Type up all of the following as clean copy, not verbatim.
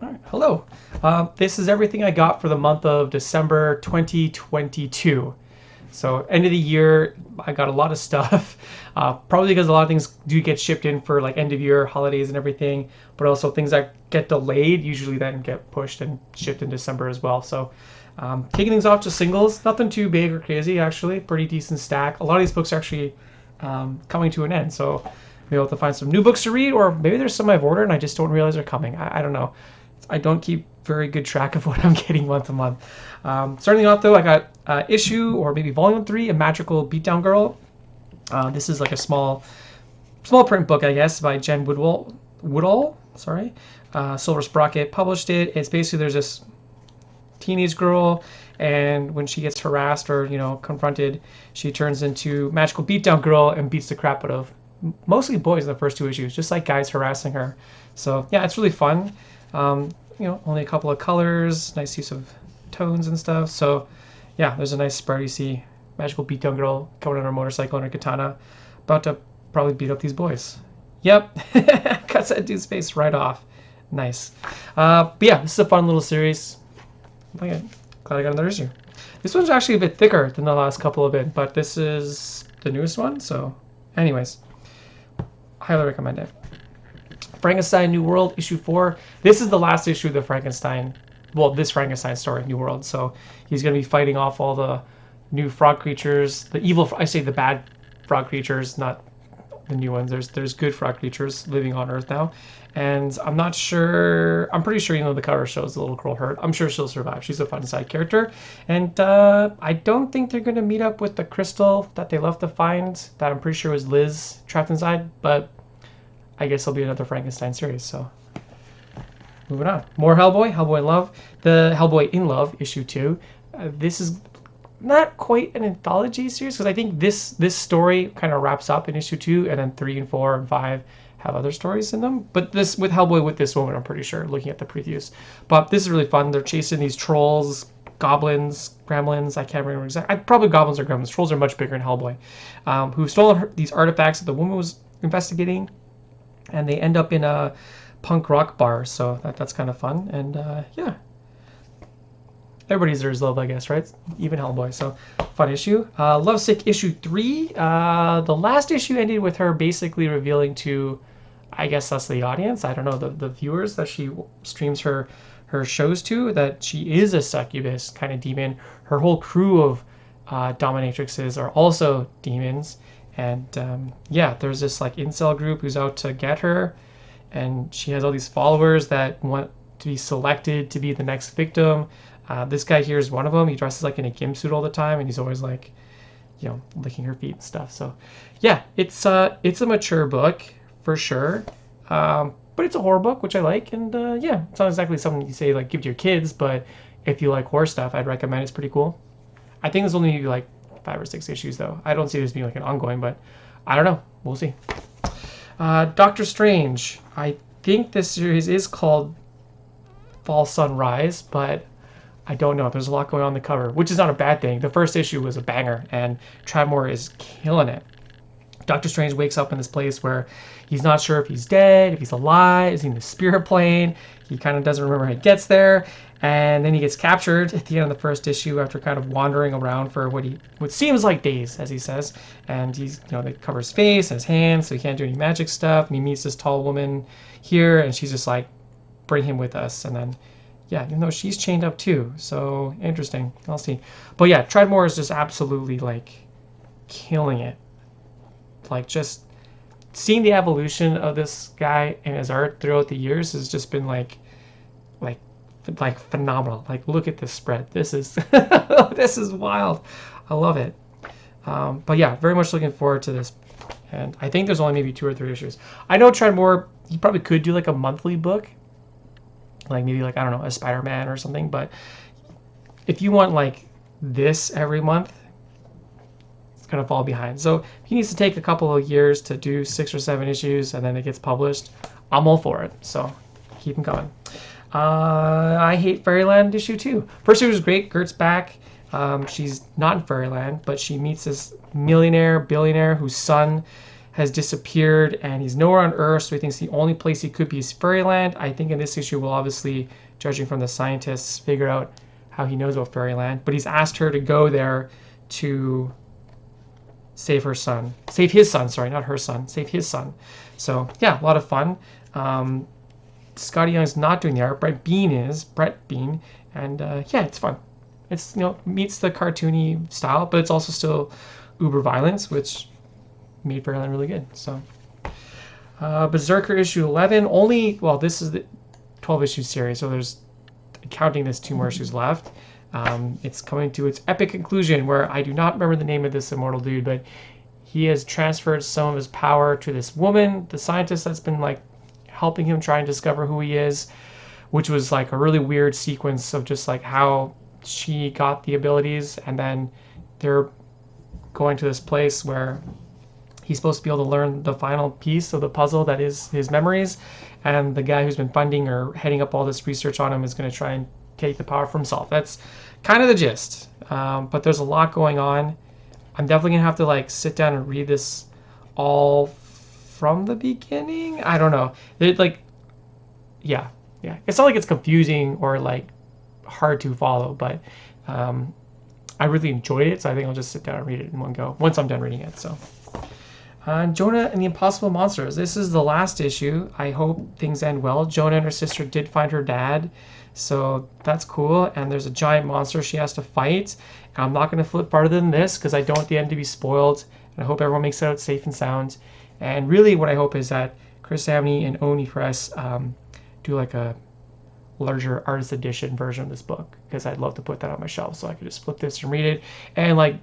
All right, hello. This is everything I got for the month of December 2022. So end of the year, I got a lot of stuff. Probably because a lot of things do get shipped in for like end of year holidays and everything, but also things that get delayed usually then get pushed and shipped in December as well. So taking things off to singles, nothing too big or crazy actually. Pretty decent stack. A lot of these books are actually coming to an end, so maybe I'll have to find some new books to read, or maybe there's some I've ordered and I just don't realize they're coming. I don't know. I don't keep very good track of what I'm getting month to month. Starting off though, I got issue or maybe volume 3, A Magical Beatdown Girl. This is like a small print book, I guess, by Jen Woodall. Sorry, Silver Sprocket published it. It's basically there's this teenage girl, and when she gets harassed or confronted, she turns into Magical Beatdown Girl and beats the crap out of mostly boys in the first 2 issues, just like guys harassing her. So yeah, it's really fun. Only a couple of colors, nice use of tones and stuff. So yeah, there's a nice spread. You see Magical Beatdown Girl coming on her motorcycle and her katana, about to probably beat up these boys. Yep, cuts that dude's face right off. Nice. But yeah, this is a fun little series. Glad I got another issue. This one's actually a bit thicker than the last couple of it, but this is the newest one. So anyways, highly recommend it. Frankenstein New World issue 4. This is the last issue of the Frankenstein, this Frankenstein story, New World. So he's going to be fighting off all the new frog creatures, the bad frog creatures, not the new ones. There's good frog creatures living on Earth now, and I'm pretty sure the cover shows the little girl hurt. I'm sure she'll survive. She's a fun side character, and I don't think they're going to meet up with the crystal that they left to find, that I'm pretty sure was Liz trapped inside, but I guess it'll be another Frankenstein series. So moving on, more Hellboy in Love, the Hellboy in Love issue 2. This is not quite an anthology series, because I think this story kind of wraps up in issue 2, and then 3 and 4 and 5 have other stories in them. But this with Hellboy with this woman, I'm pretty sure, looking at the previews. But this is really fun. They're chasing these trolls, goblins, gremlins. I can't remember exactly. Probably goblins or gremlins. Trolls are much bigger in Hellboy. Who stole these artifacts that the woman was investigating, and they end up in a punk rock bar. So that's kind of fun. And yeah. Everybody deserves love, I guess, right? Even Hellboy. So, fun issue. Lovesick issue 3. The last issue ended with her basically revealing to, I guess us, the audience, I don't know, the viewers that she streams her shows to, that she is a succubus kind of demon. Her whole crew of dominatrixes are also demons. And yeah, there's this like incel group who's out to get her. And she has all these followers that want to be selected to be the next victim. This guy here is one of them. He dresses like in a gimp suit all the time, and he's always like, licking her feet and stuff. So, yeah, it's a mature book for sure, but it's a horror book, which I like. And yeah, it's not exactly something you say like give to your kids, but if you like horror stuff, I'd recommend. It's pretty cool. I think there's only like 5 or 6 issues though. I don't see this being like an ongoing, but I don't know. We'll see. Doctor Strange. I think this series is called Fall Sunrise, but I don't know. There's a lot going on the cover, which is not a bad thing. The first issue was a banger, and Tradmore is killing it. Doctor Strange wakes up in this place where he's not sure if he's dead, if he's alive, is he in the spirit plane. He kind of doesn't remember how he gets there, and then he gets captured at the end of the first issue after kind of wandering around for what seems like days, as he says. And he's, they cover his face and his hands, so he can't do any magic stuff. And he meets this tall woman here, and she's just like, "Bring him with us," and then. Yeah, even though she's chained up too. So, interesting. I'll see. But yeah, Tradmore is just absolutely, like, killing it. Like, just seeing the evolution of this guy and his art throughout the years has just been, like phenomenal. Like, look at this spread. This is, this is wild. I love it. But yeah, very much looking forward to this. And I think there's only maybe 2 or 3 issues. I know Tradmore, you probably could do, like, a monthly book. Like maybe like, I don't know, a Spider-Man or something. But if you want like this every month, it's going to fall behind. So he needs to take a couple of years to do 6 or 7 issues and then it gets published. I'm all for it. So keep them coming. I Hate Fairyland issue 2. First issue was great. Gert's back. She's not in Fairyland, but she meets this millionaire, billionaire whose son has disappeared and he's nowhere on Earth, so he thinks the only place he could be is Fairyland. I think in this issue we'll obviously, judging from the scientists, figure out how he knows about Fairyland. But he's asked her to go there to save her son. Save his son, sorry, not her son. Save his son. So, yeah, a lot of fun. Scotty Young is not doing the art. Brett Bean is. Brett Bean. And, yeah, it's fun. It's, meets the cartoony style, but it's also still uber violence, which made Fairyland really good. So, Berserker issue 11. This is the 12-issue series, so there's, counting this, 2 more issues left. It's coming to its epic conclusion where I do not remember the name of this immortal dude, but he has transferred some of his power to this woman, the scientist that's been like helping him try and discover who he is, which was like a really weird sequence of just like how she got the abilities, and then they're going to this place where he's supposed to be able to learn the final piece of the puzzle that is his memories, and the guy who's been funding or heading up all this research on him is going to try and take the power for himself. That's kind of the gist. But there's a lot going on. I'm definitely going to have to like sit down and read this all from the beginning. I don't know. Yeah. It's not like it's confusing or like hard to follow, but I really enjoyed it, so I think I'll just sit down and read it in one go once I'm done reading it. So, Jonah and the Impossible Monsters. This is the last issue. I hope things end well. Jonah and her sister did find her dad, so that's cool. And there's a giant monster she has to fight. And I'm not going to flip farther than this because I don't want the end to be spoiled. And I hope everyone makes it out safe and sound. And really, what I hope is that Chris Samney and Oni Press do like a larger artist edition version of this book, because I'd love to put that on my shelf so I could just flip this and read it and like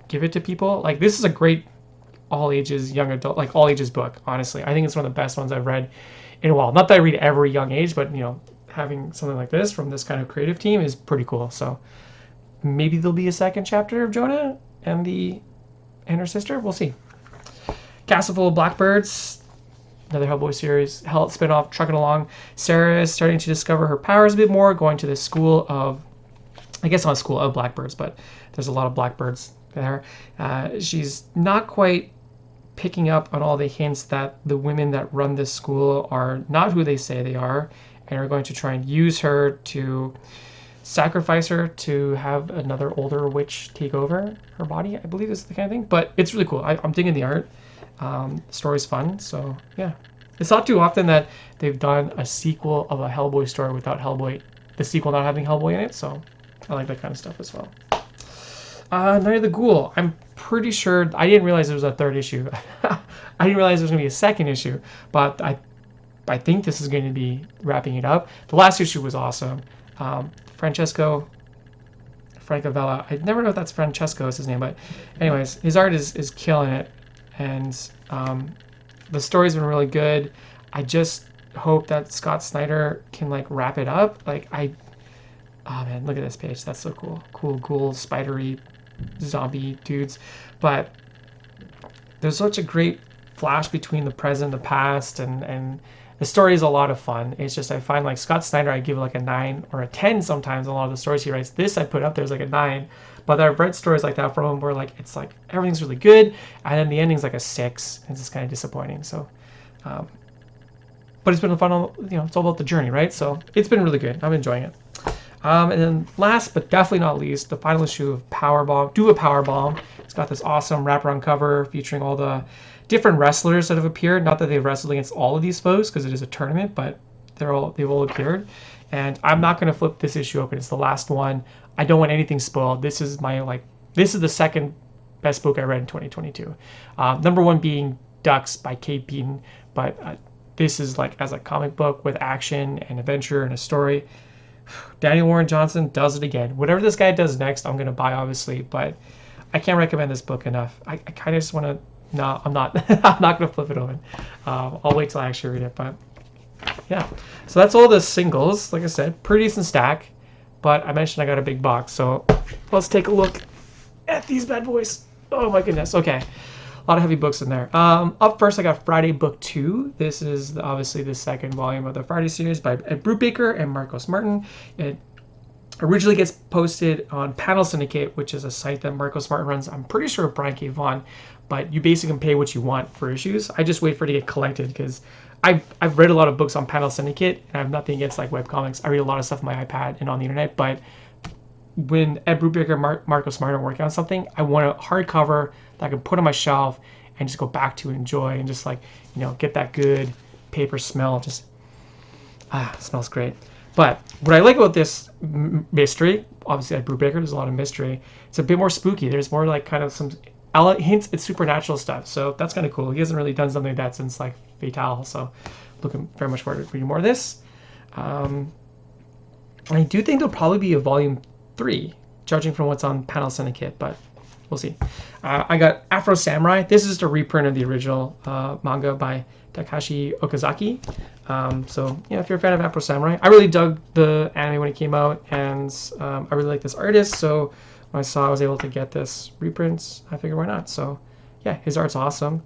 give it to people. Like, this is a great all ages, young adult, like all ages book. Honestly, I think it's one of the best ones I've read in a while. Not that I read every young age, but having something like this from this kind of creative team is pretty cool. So maybe there'll be a second chapter of Jonah and her sister. We'll see. Castle Full of Blackbirds, another Hellboy series, spinoff, trucking along. Sarah is starting to discover her powers a bit more, going to this school of, I guess not a school of blackbirds, but there's a lot of blackbirds there. She's not quite picking up on all the hints that the women that run this school are not who they say they are, and are going to try and use her to sacrifice her to have another older witch take over her body, I believe is the kind of thing. But it's really cool. I'm digging the art. The story's fun, so yeah. It's not too often that they've done a sequel of a Hellboy story without the sequel not having Hellboy in it, so I like that kind of stuff as well. Night of the Ghoul. I'm pretty sure, I didn't realize there was a third issue. I didn't realize there was going to be a second issue, but I think this is going to be wrapping it up. The last issue was awesome. Francavella, I never know if that's Francesco is his name, but anyways, his art is killing it, and the story's been really good. I just hope that Scott Snyder can like wrap it up. Oh man, look at this page. That's so cool. Cool, ghoul, spidery, zombie dudes. But there's such a great flash between the present and the past, and the story is a lot of fun. It's just, I find like Scott Snyder, I give like a 9 or a 10 sometimes. A lot of the stories he writes. This I put up there is like a 9. But I've read stories like that from him where like it's like everything's really good, and then the ending's like a 6. It's just kind of disappointing. So, but it's been a fun, it's all about the journey, right? So it's been really good. I'm enjoying it. And then last but definitely not least, the final issue of Powerbomb. Do a Powerbomb. It's got this awesome wraparound cover featuring all the different wrestlers that have appeared. Not that they've wrestled against all of these folks because it is a tournament, but they've all appeared. And I'm not going to flip this issue open. It's the last one. I don't want anything spoiled. This is the second best book I read in 2022. Number 1 being Ducks by Kate Beaton, but this is like as a comic book with action and adventure and a story. Daniel Warren Johnson does it again. Whatever this guy does next, I'm going to buy, obviously, but I can't recommend this book enough. I kind of just want to, no, I'm not, I'm not going to flip it open. I'll wait till I actually read it, but yeah. So that's all the singles. Like I said, pretty decent stack, but I mentioned I got a big box, so let's take a look at these bad boys. Oh my goodness. Okay. A lot of heavy books in there. Up first, I got Friday Book 2. This is obviously the second volume of the Friday series by Ed Brubaker and Marcos Martin. Originally gets posted on Panel Syndicate, which is a site that Marcos Martin runs. I'm pretty sure Brian K. Vaughan, but you basically can pay what you want for issues. I just wait for it to get collected because I've read a lot of books on Panel Syndicate, and I have nothing against like webcomics. I read a lot of stuff on my iPad and on the internet, but when Ed Brubaker and Marcos Martin are working on something, I want a hardcover that I can put on my shelf and just go back to and enjoy and just like, get that good paper smell. Just, it smells great. But what I like about this mystery, obviously at Brubaker, there's a lot of mystery. It's a bit more spooky. There's more like kind of some hints at supernatural stuff. So that's kind of cool. He hasn't really done something like that since like Fatale. So looking very much forward to reading more of this. I do think there'll probably be a volume 3, judging from what's on Panel Syndicate, but we'll see. I got Afro Samurai. This is just a reprint of the original manga by Takashi Okazaki. So if you're a fan of Afro Samurai, I really dug the anime when it came out, and I really like this artist. So when I saw I was able to get this reprint, I figured why not. So yeah, his art's awesome.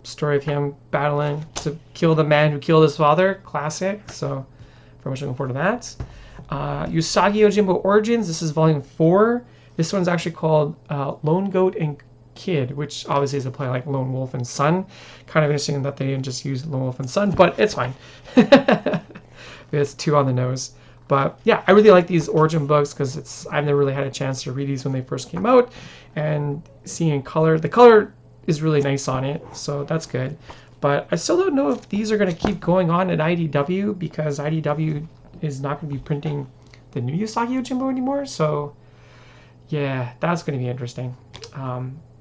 Story of him battling to kill the man who killed his father, classic. So very much looking forward to that. Usagi Yojimbo Origins. This is volume 4. This one's actually called Lone Goat and Kid, which obviously is a play like Lone Wolf and Son. Kind of interesting that they didn't just use Lone Wolf and Son, but it's fine. It's 2 on the nose. But yeah, I really like these origin books because I've never really had a chance to read these when they first came out, and seeing color, the color is really nice on it, so that's good. But I still don't know if these are going to keep going on at IDW, because IDW is not going to be printing the new Usagi Yojimbo anymore. So yeah, that's going to be interesting.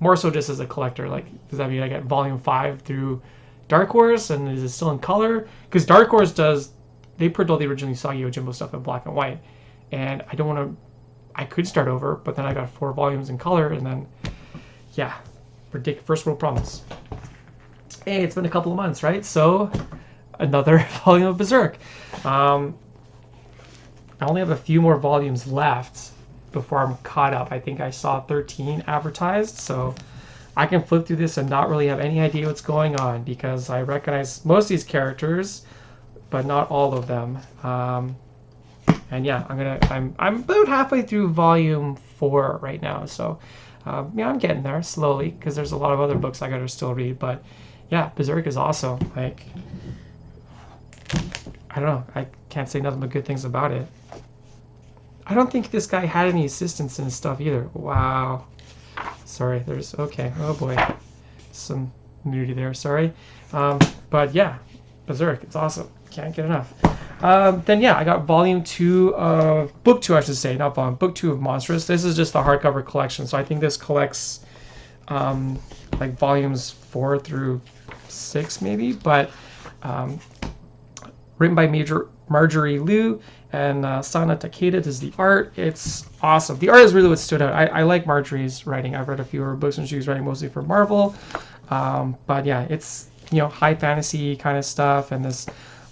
More so just as a collector, like, does that mean I get volume 5 through Dark Horse, and is it still in color? Because Dark Horse they print all the original Usagi Yojimbo stuff in black and white, and I don't want to, I could start over, but then I got 4 volumes in color, and then yeah, predict first world problems. Hey, it's been a couple of months, right? So another volume of Berserk. I only have a few more volumes left before I'm caught up. I think I saw 13 advertised, so I can flip through this and not really have any idea what's going on, because I recognize most of these characters, but not all of them. And yeah, I'm about halfway through volume 4 right now, so yeah, I'm getting there slowly, because there's a lot of other books I gotta still read. But yeah, Berserk is awesome. Like, I don't know, I can't say nothing but good things about it. I don't think this guy had any assistants in his stuff either. Wow. Sorry, okay, oh boy. Some nudity there, sorry. But yeah, Berserk, it's awesome. Can't get enough. Then yeah, I got volume 2 of, book 2 I should say, not volume, book 2 of Monstrous. This is just a hardcover collection, so I think this collects like volumes 4 through 6 maybe, but written by Marjorie Liu and Sana Takeda does the art. It's awesome. The art is really what stood out. I like Marjorie's writing. I've read a few of her books, and she was writing mostly for Marvel. But yeah, it's high fantasy kind of stuff, and this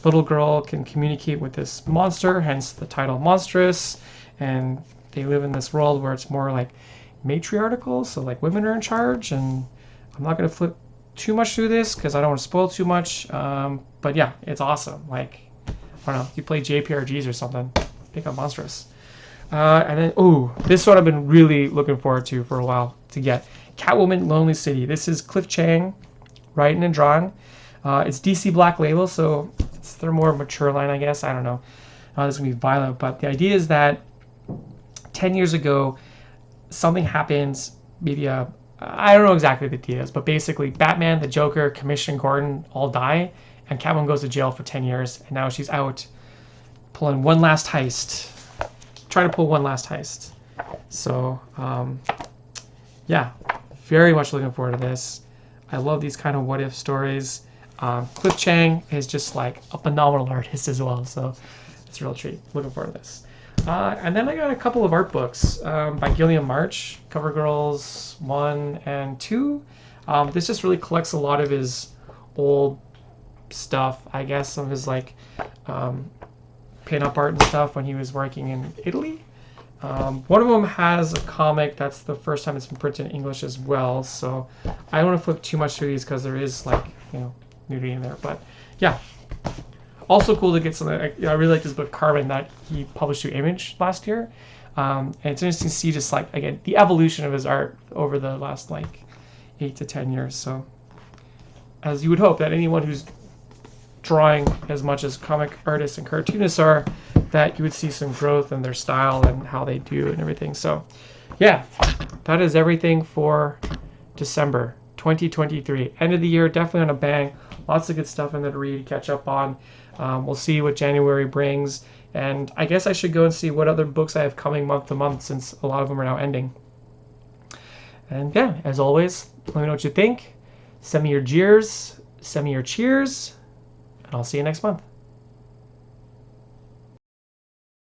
little girl can communicate with this monster, hence the title Monstrous. And they live in this world where it's more like matriarchal, so like women are in charge. And I'm not going to flip too much through this because I don't want to spoil too much. But yeah, it's awesome. Like, I don't know, if you play JPRGs or something, pick up Monstrous. And then, this one I've been really looking forward to for a while to get. Catwoman Lonely City. This is Cliff Chang writing and drawing. It's DC Black Label, so it's their more mature line, I guess. I don't know. This is going to be violent, but the idea is that 10 years ago, something happens, maybe I don't know exactly the details, but basically Batman, the Joker, Commissioner Gordon all die, and Catwoman goes to jail for 10 years, and now she's out pulling one last heist. Trying to pull one last heist. So, yeah, very much looking forward to this. I love these kind of what-if stories. Cliff Chang is just like a phenomenal artist as well, so it's a real treat. Looking forward to this. And then I got a couple of art books by Gilliam March, Cover Girls 1 and 2. This just really collects a lot of his old stuff, I guess, some of his like pin-up art and stuff when he was working in Italy. One of them has a comic that's the first time it's been printed in English as well, so I don't want to flip too much through these because there is like, nudity in there, but yeah. Also cool to get something. I really like this book Carbon that he published through Image last year. And it's interesting to see just like again the evolution of his art over the last like 8 to 10 years. So as you would hope that anyone who's drawing as much as comic artists and cartoonists are, that you would see some growth in their style and how they do and everything. So yeah, that is everything for December 2023. End of the year, definitely on a bang. Lots of good stuff in there to read, catch up on. We'll see what January brings. And I guess I should go and see what other books I have coming month to month, since a lot of them are now ending. And yeah, as always, let me know what you think. Send me your jeers, send me your cheers, and I'll see you next month.